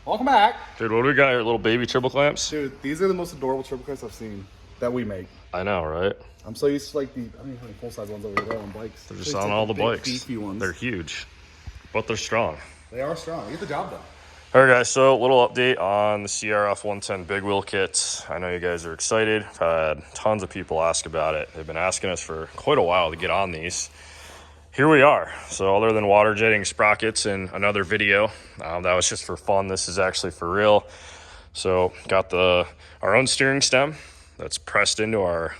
Welcome back. Dude, what do we got here? Little baby triple clamps? Dude, these are the most adorable triple clamps I've seen that we make. I know, right? I'm so used to like I don't even have any full-size ones over here on bikes. They're just on all the bikes. Beefy ones. They're huge, but they're strong. They are strong. They get the job done. All right, guys, so a little update on the CRF110 big wheel kits. I know you guys are excited. I've had tons of people ask about it. They've been asking us for quite a while to get on these. Here we are. So other than water jetting sprockets in another video, that was just for fun. This is actually for real. So got our own steering stem that's pressed into our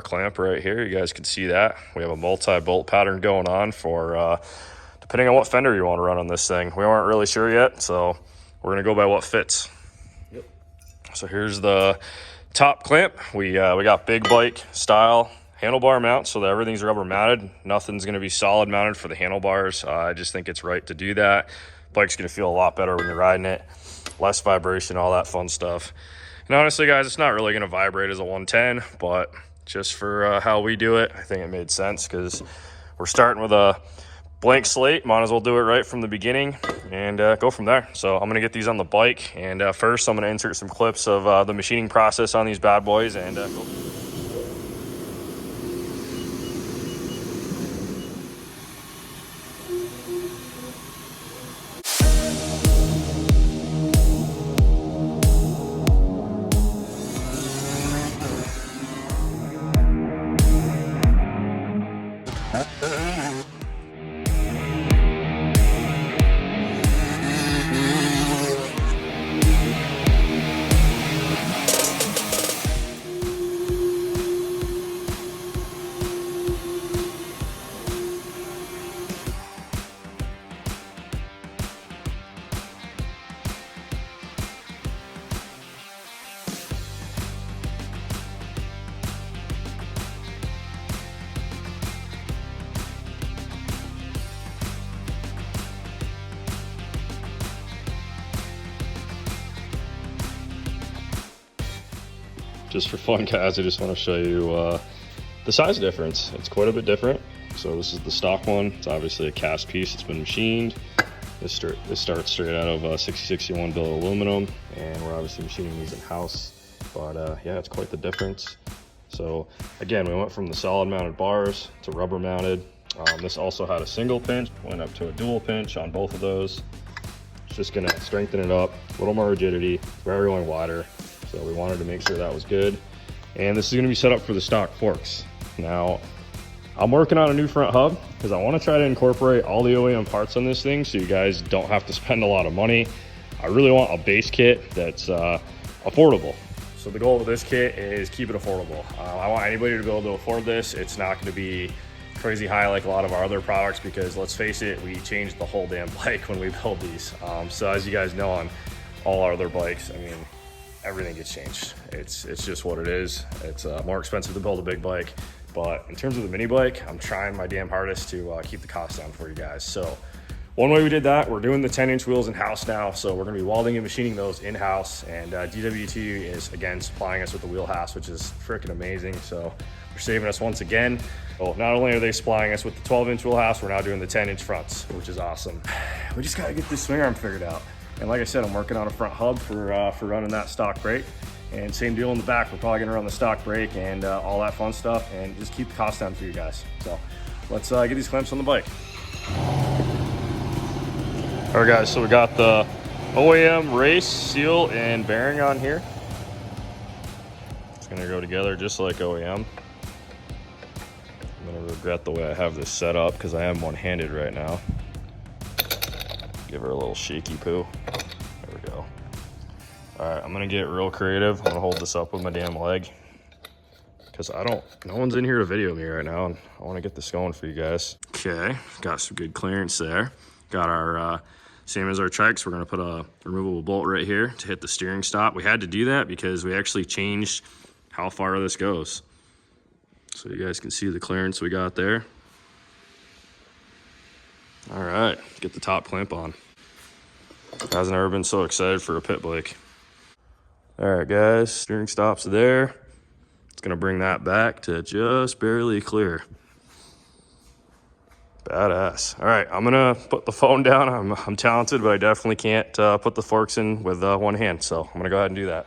clamp right here. You guys can see that. We have a multi-bolt pattern going on for depending on what fender you want to run on this thing. We aren't really sure yet, so we're gonna go by what fits. Yep. So here's the top clamp. We got big bike style handlebar mount, so that everything's rubber mounted. Nothing's gonna be solid mounted for the handlebars. I just think it's right to do that. Bike's gonna feel a lot better when you're riding it. Less vibration, all that fun stuff. And honestly, guys, it's not really gonna vibrate as a 110, but just for how we do it, I think it made sense because we're starting with a blank slate. Might as well do it right from the beginning and go from there. So I'm gonna get these on the bike, and first I'm gonna insert some clips of the machining process on these bad boys and go. Just for fun, guys, I just want to show you the size difference. It's quite a bit different. So this is the stock one. It's obviously a cast piece. It's been machined. This starts straight out of 6061 billet aluminum, and we're obviously machining these in-house. But yeah, it's quite the difference. So again, we went from the solid mounted bars to rubber mounted. This also had a single pinch, went up to a dual pinch on both of those. It's just gonna strengthen it up, a little more rigidity, very wider. So we wanted to make sure that was good. And this is gonna be set up for the stock forks. Now, I'm working on a new front hub because I wanna try to incorporate all the OEM parts on this thing so you guys don't have to spend a lot of money. I really want a base kit that's affordable. So the goal of this kit is keep it affordable. I want anybody to be able to afford this. It's not gonna be crazy high like a lot of our other products because let's face it, we changed the whole damn bike when we build these. So as you guys know on all our other bikes, I mean, everything gets changed. It's just what it is. It's more expensive to build a big bike, but in terms of the mini bike, I'm trying my damn hardest to keep the cost down for you guys. So one way we did that, we're doing the 10-inch wheels in-house now, so we're gonna be welding and machining those in-house, and DWT is again supplying us with the wheel house, which is freaking amazing. So they're saving us once again. Well, not only are they supplying us with the 12-inch wheel house, we're now doing the 10-inch fronts, which is awesome. We just gotta get this swing arm figured out. And like I said, I'm working on a front hub for running that stock brake. And same deal in the back. We're probably gonna run the stock brake and all that fun stuff and just keep the cost down for you guys. So let's get these clamps on the bike. All right, guys, so we got the OEM race, seal, and bearing on here. It's gonna go together just like OEM. I'm gonna regret the way I have this set up because I am one-handed right now. Give her a little shaky poo. There we go. All right, I'm gonna get real creative. I'm gonna hold this up with my damn leg because no one's in here to video me right now, and I wanna get this going for you guys. Okay, got some good clearance there. Got our, same as our trikes, we're gonna put a removable bolt right here to hit the steering stop. We had to do that because we actually changed how far this goes. So you guys can see the clearance we got there. All right, get the top clamp on. Hasn't ever been so excited for a pit bike. All right, guys, steering stops there. It's gonna bring that back to just barely clear. Badass. All right, I'm gonna put the phone down. I'm talented, but I definitely can't put the forks in with one hand. So I'm gonna go ahead and do that.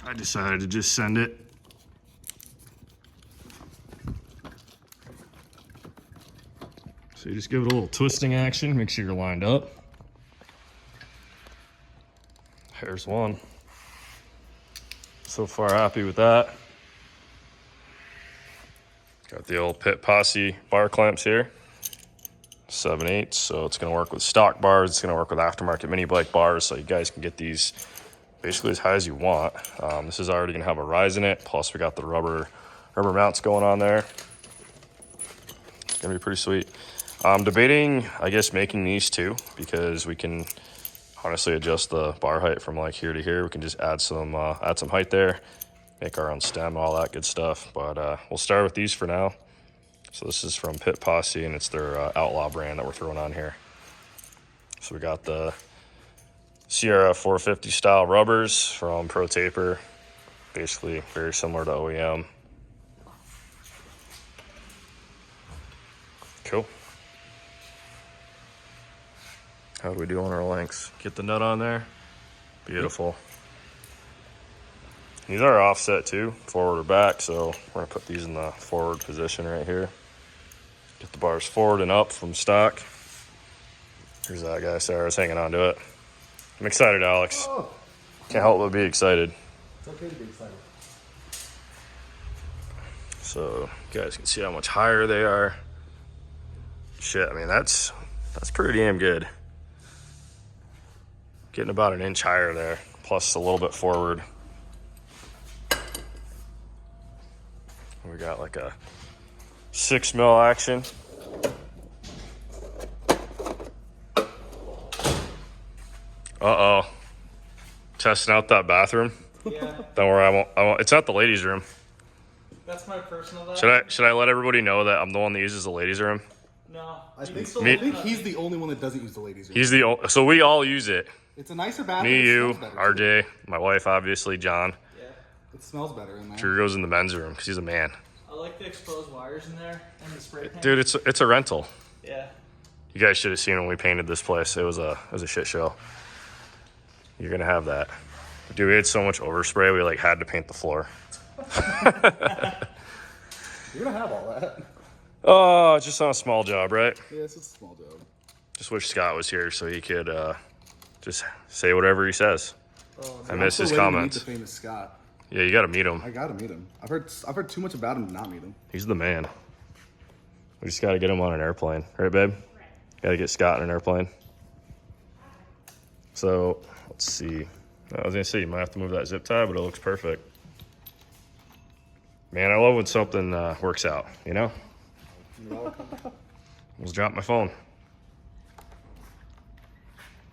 I decided to just send it. So you just give it a little twisting action, make sure you're lined up. Here's one. So far happy with that. Got the old Pit Posse bar clamps here. 7/8, so it's gonna work with stock bars, it's gonna work with aftermarket mini bike bars, so you guys can get these basically as high as you want. This is already gonna have a rise in it, plus we got the rubber mounts going on there. It's gonna be pretty sweet. I'm debating, I guess, making these too, because we can honestly adjust the bar height from like here to here. We can just add some height there, make our own stem, all that good stuff. But we'll start with these for now. So this is from Pit Posse, and it's their Outlaw brand that we're throwing on here. So we got the CRF110 style rubbers from Pro Taper, basically very similar to OEM. Cool. How do we do on our lengths? Get the nut on there. Beautiful. These are offset too, forward or back, so we're gonna put these in the forward position right here. Get the bars forward and up from stock. Here's that guy, Sarah's hanging on to it. I'm excited, Alex. Oh. Can't help but be excited. It's okay to be excited. So you guys can see how much higher they are. Shit, I mean, that's pretty damn good. Getting about an inch higher there, plus a little bit forward. We got like a 6 mil action. Uh-oh. Testing out that bathroom. Yeah. Don't worry, I won't. It's not the ladies' room. That's my personal bathroom. Should I let everybody know that I'm the one that uses the ladies' room? No. I think so. Me- he's the only one that doesn't use the ladies' room. He's so we all use it. It's a nicer bathroom. Me, it you, smells better, too. RJ, my wife, obviously, John. Yeah. It smells better in there. Drew goes in the men's room because he's a man. I like the exposed wires in there and the spray paint. Dude, it's a rental. Yeah. You guys should have seen when we painted this place. It was a shit show. You're gonna have that. Dude, we had so much overspray, we like had to paint the floor. You're gonna have all that. Oh, just on a small job, right? Yeah, it's just a small job. Just wish Scott was here so he could just say whatever he says. Oh, I miss his I'm still waiting to meet comments. the famous Scott. Yeah, you gotta meet him. I gotta meet him. I've heard too much about him to not meet him. He's the man. We just gotta get him on an airplane, right, babe? Gotta get Scott on an airplane. So let's see. I was gonna say you might have to move that zip tie, but it looks perfect. Man, I love when something works out. You know? Almost dropped my phone.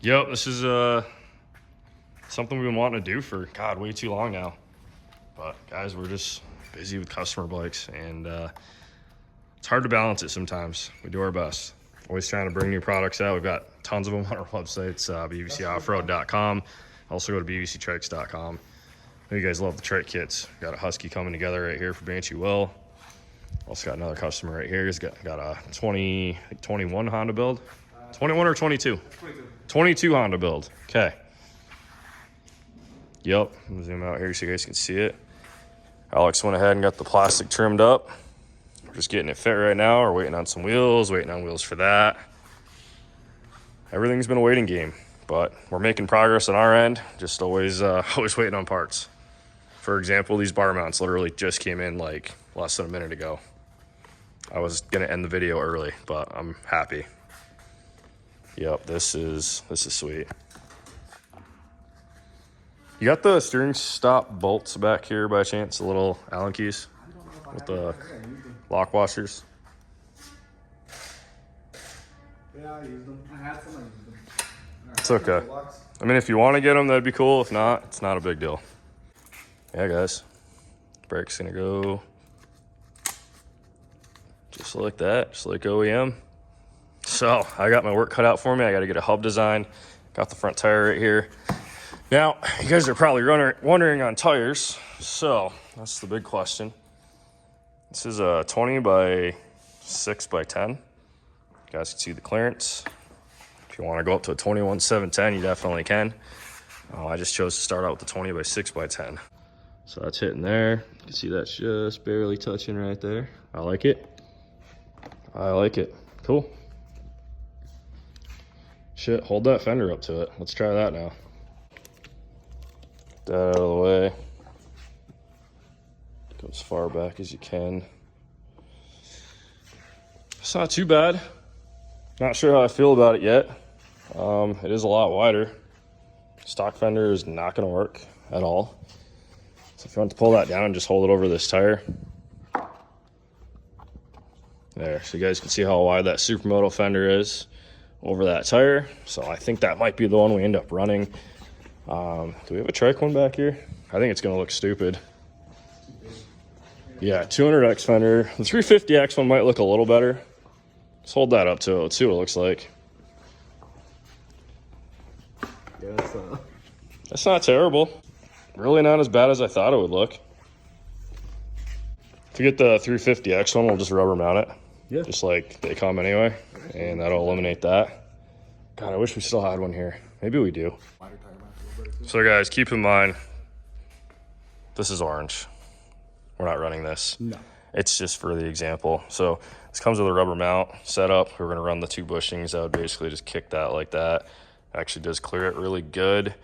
Yep, this is something we've been wanting to do for way too long now. But guys, we're just busy with customer bikes, and it's hard to balance it sometimes. We do our best. Always trying to bring new products out. We've got tons of them on our websites, bbcoffroad.com. Also go to bbctrikes.com. I know you guys love the trike kits. Got a Husky coming together right here for Banshee Will. Also got another customer right here. He's got a 21 Honda build. 21 or 22? 22 Honda build. Okay. Yep. I'm gonna zoom out here so you guys can see it. Alex went ahead and got the plastic trimmed up. We're just getting it fit right now. We're waiting on some wheels, waiting on wheels for that. Everything's been a waiting game, but we're making progress on our end. Just always waiting on parts. For example, these bar mounts literally just came in like less than a minute ago. I was gonna end the video early, but I'm happy. Yep, this is sweet. You got the steering stop bolts back here by chance, the little Allen keys with the lock washers? Yeah, I used them. I had some, I used them. It's okay. I mean, if you want to get them, that'd be cool. If not, it's not a big deal. Yeah, guys. Brake's gonna go just like that, just like OEM. So I got my work cut out for me. I got to get a hub design. Got the front tire right here. Now, you guys are probably wondering on tires. So that's the big question. This is a 20 by 6 by 10. You guys can see the clearance. If you want to go up to a 21/710, you definitely can. I just chose to start out with the 20 by 6 by 10. So that's hitting there. You can see that's just barely touching right there. I like it. I like it. Cool. Shit, hold that fender up to it. Let's try that now. Get that out of the way. Go as far back as you can. It's not too bad. Not sure how I feel about it yet. It is a lot wider. Stock fender is not going to work at all. So if you want to pull that down and just hold it over this tire. There, so you guys can see how wide that supermoto fender is over that tire. So I think that might be the one we end up running. Do we have a trike one back here? I think it's going to look stupid. Yeah, 200X fender. The 350X one might look a little better. Let's hold that up to it. Let's see what it looks like. Yeah, That's not terrible. Really not as bad as I thought it would look. If you get the 350X one, we'll just rubber mount it. Yeah. Just like they come anyway. And that'll eliminate that. God, I wish we still had one here. Maybe we do. So guys, keep in mind, this is orange. We're not running this. No. It's just for the example. So this comes with a rubber mount setup. We're gonna run the 2 bushings. That would basically just kick that like that. Actually does clear it really good.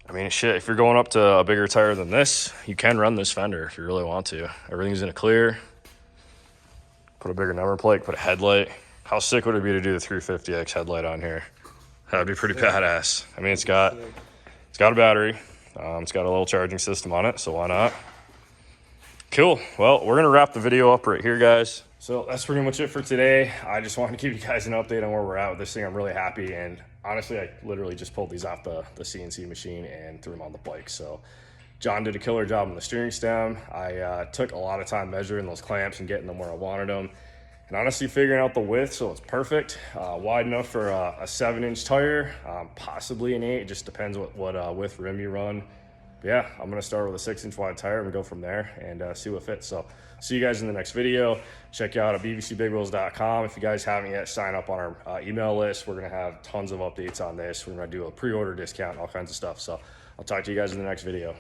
I mean, shit, if you're going up to a bigger tire than this, you can run this fender if you really want to. Everything's in a clear. Put a bigger number plate, put a headlight. How sick would it be to do the 350X headlight on here? That'd be pretty badass. I mean, it's got a battery. It's got a little charging system on it, so why not? Cool. Well, we're going to wrap the video up right here, guys. So that's pretty much it for today. I just wanted to give you guys an update on where we're at with this thing. I'm really happy, and honestly, I literally just pulled these off the CNC machine and threw them on the bike. So John did a killer job on the steering stem. I took a lot of time measuring those clamps and getting them where I wanted them. And honestly, figuring out the width so it's perfect. Wide enough for a 7-inch tire, possibly an 8. It just depends what width rim you run. But yeah, I'm going to start with a 6-inch wide tire and go from there and see what fits. So see you guys in the next video. Check you out at bbcbigwheels.com. If you guys haven't yet, sign up on our email list. We're going to have tons of updates on this. We're going to do a pre-order discount and all kinds of stuff. So I'll talk to you guys in the next video.